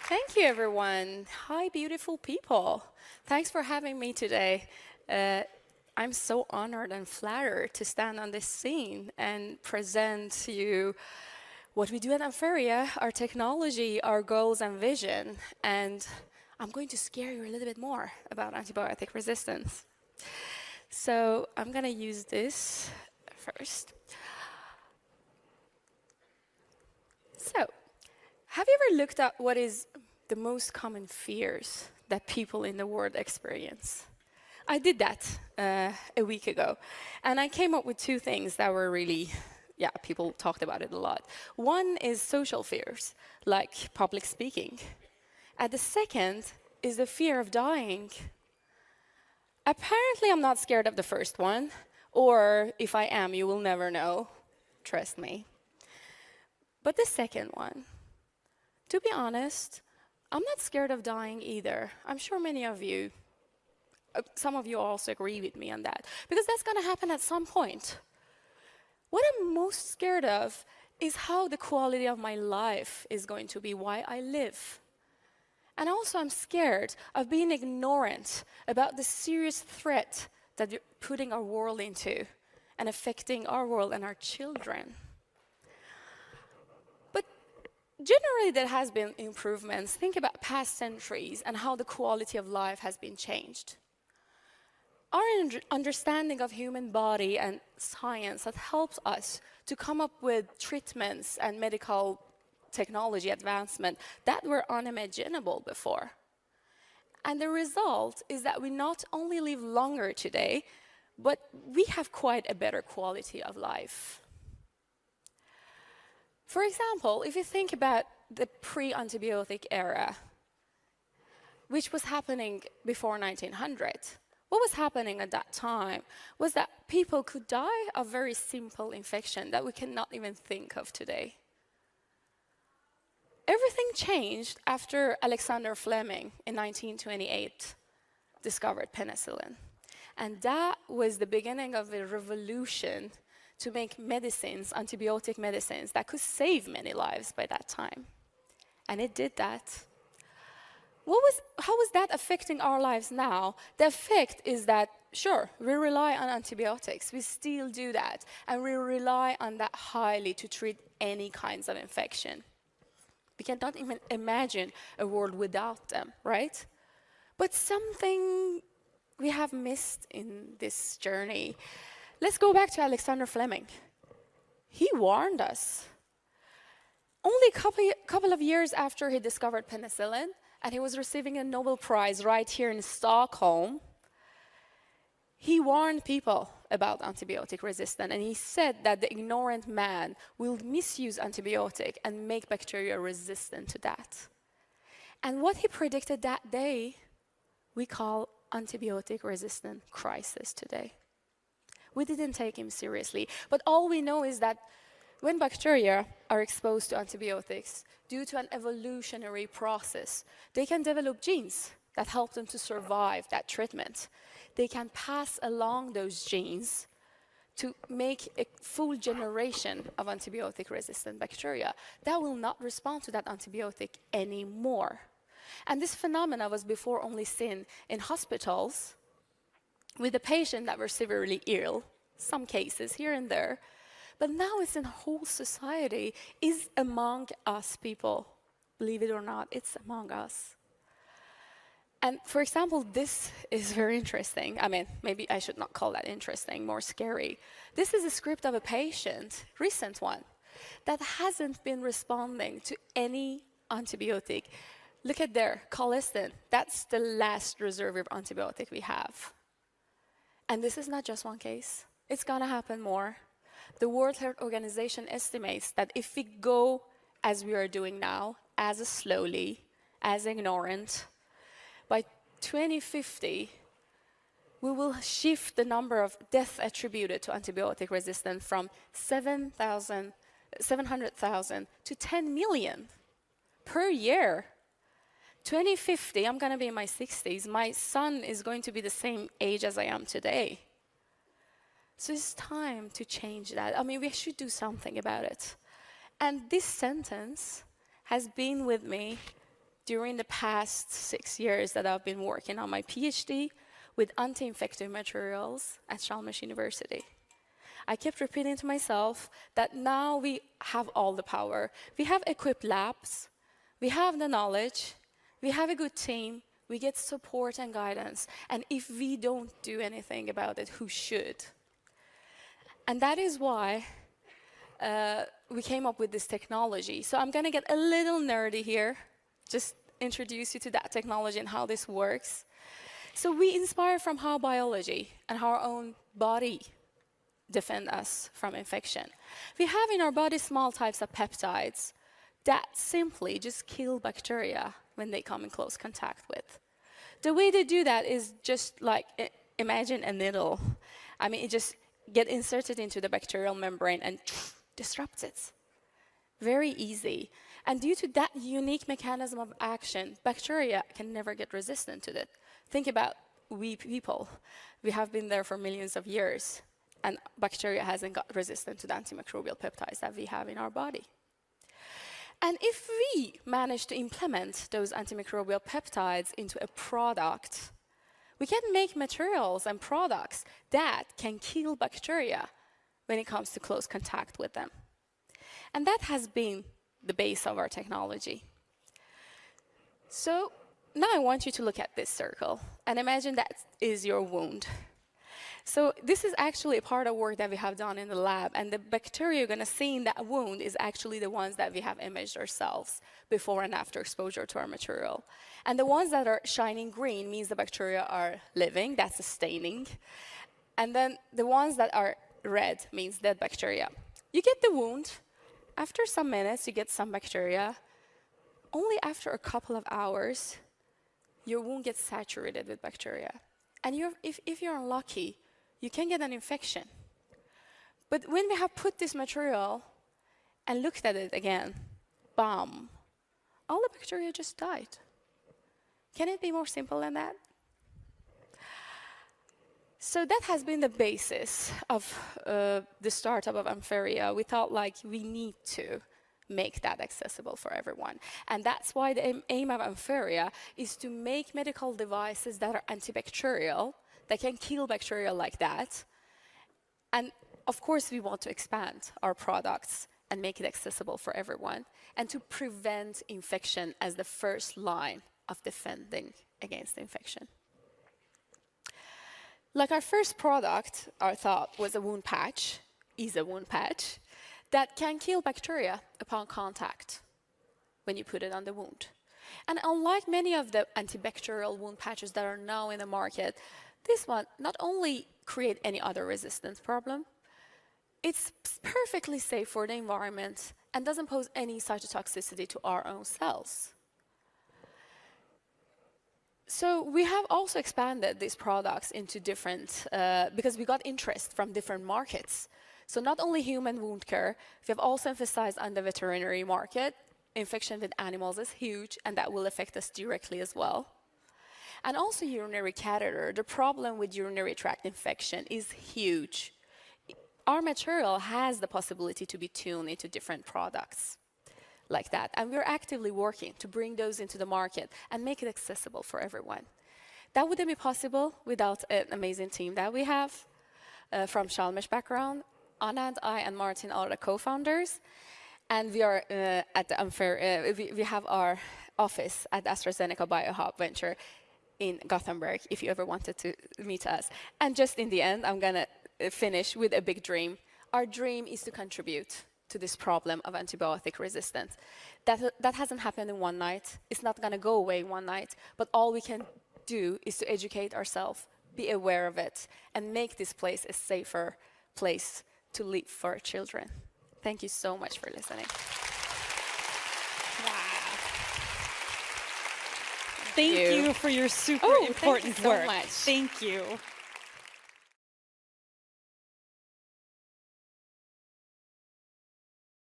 Thank you, everyone. Hi, beautiful people. Thanks for having me today. Uh, I'm so honored and flattered to stand on this scene and present to you what we do at Amferia, our technology, our goals and vision. And I'm going to scare you a little bit more about antibiotic resistance. So I'm going to use this first. So, have you ever looked at what is the most common fears that people in the world experience? I did that a week ago, and I came up with two things that were really, yeah, people talked about it a lot. One is social fears, like public speaking. And the second is the fear of dying. Apparently, I'm not scared of the first one, or if I am, you will never know. Trust me. But the second one, to be honest, I'm not scared of dying either. I'm sure many of you, some of you also agree with me on that, because that's going to happen at some point. What I'm most scared of is how the quality of my life is going to be, why I live. And also, I'm scared of being ignorant about the serious threat that we're putting our world into and affecting our world and our children. But generally, there has been improvements. Think about past centuries and how the quality of life has been changed. Our understanding of human body and science that helps us to come up with treatments and medical technology advancement that were unimaginable before. And the result is that we not only live longer today, but we have quite a better quality of life. For example, if you think about the pre-antibiotic era, which was happening before 1900, what was happening at that time was that people could die of very simple infection that we cannot even think of today. Everything changed after Alexander Fleming in 1928 discovered penicillin. And that was the beginning of a revolution to make medicines, antibiotic medicines, that could save many lives by that time. And it did that. How was that affecting our lives now? The effect is that, sure, we rely on antibiotics. We still do that. And we rely on that highly to treat any kinds of infection. We cannot even imagine a world without them, right? But something we have missed in this journey. Let's go back to Alexander Fleming. He warned us. Only a couple of years after he discovered penicillin, and he was receiving a Nobel Prize right here in Stockholm, he warned people about antibiotic resistance, and he said that the ignorant man will misuse antibiotic and make bacteria resistant to that. And what he predicted that day, we call antibiotic resistant crisis today. We didn't take him seriously, but all we know is that when bacteria are exposed to antibiotics, due to an evolutionary process, they can develop genes that help them to survive that treatment. They can pass along those genes to make a full generation of antibiotic-resistant bacteria that will not respond to that antibiotic anymore. And this phenomena was before only seen in hospitals with the patient that were severely ill, some cases here and there. But now it's in whole society, is among us people. Believe it or not, it's among us. And for example, this is very interesting. I mean, maybe I should not call that interesting, more scary. This is a script of a patient, recent one, that hasn't been responding to any antibiotic. Look at there, colistin. That's the last reserve antibiotic we have. And this is not just one case. It's gonna happen more. The World Health Organization estimates that if we go as we are doing now, as slowly, as ignorant, by 2050, we will shift the number of deaths attributed to antibiotic resistance from 700,000 to 10 million per year. 2050, I'm going to be in my 60s. My son is going to be the same age as I am today. So it's time to change that. I mean, we should do something about it. And this sentence has been with me during the past 6 years that I've been working on my PhD with anti-infective materials at Chalmers University. I kept repeating to myself that now we have all the power. We have equipped labs, we have the knowledge, we have a good team, we get support and guidance. And if we don't do anything about it, who should? And that is why we came up with this technology. So I'm going to get a little nerdy here, just introduce you to that technology and how this works. So we inspire from how biology and how our own body defend us from infection. We have in our body small types of peptides that simply just kill bacteria when they come in close contact with. The way they do that is just like, imagine a needle. I mean, it just gets inserted into the bacterial membrane and disrupts it. Very easy. And due to that unique mechanism of action, bacteria can never get resistant to it. Think about we people. We have been there for millions of years, and bacteria hasn't got resistant to the antimicrobial peptides that we have in our body. And if we manage to implement those antimicrobial peptides into a product, we can make materials and products that can kill bacteria when it comes to close contact with them. And that has been the base of our technology. So now I want you to look at this circle and imagine that is your wound. So this is actually a part of work that we have done in the lab, and the bacteria you're going to see in that wound is actually the ones that we have imaged ourselves before and after exposure to our material. And the ones that are shining green means the bacteria are living, that's the staining. And then the ones that are red means dead bacteria. You get the wound. After some minutes, you get some bacteria. Only after a couple of hours, your wound gets saturated with bacteria. And if you're unlucky, you can get an infection. But when we have put this material and looked at it again, bam, all the bacteria just died. Can it be more simple than that? So that has been the basis of the startup of Amferia. We thought like we need to make that accessible for everyone. And that's why the aim of Amferia is to make medical devices that are antibacterial, that can kill bacteria like that. And of course, we want to expand our products and make it accessible for everyone, and to prevent infection as the first line of defending against infection. Like our first product, our thought was a wound patch, is a wound patch, that can kill bacteria upon contact when you put it on the wound. And unlike many of the antibacterial wound patches that are now in the market, this one not only creates any other resistance problem, it's perfectly safe for the environment and doesn't pose any cytotoxicity to our own cells. So we have also expanded these products into different, because we got interest from different markets. So not only human wound care, we have also emphasized on the veterinary market. Infection with animals is huge, and that will affect us directly as well. And also urinary catheter. The problem with urinary tract infection is huge. Our material has the possibility to be tuned into different products like that. And we're actively working to bring those into the market and make it accessible for everyone. That wouldn't be possible without an amazing team that we have from Chalmers background. Anna and I and Martin are the co-founders. And we are at the we have our office at AstraZeneca BioHub Venture in Gothenburg, if you ever wanted to meet us. And just in the end, I'm going to finish with a big dream. Our dream is to contribute to this problem of antibiotic resistance. That hasn't happened in one night. It's not going to go away one night. But all we can do is to educate ourselves, be aware of it, and make this place a safer place to live for our children. Thank you so much for listening. Thank you for your super important work. Thank you so much. Thank you.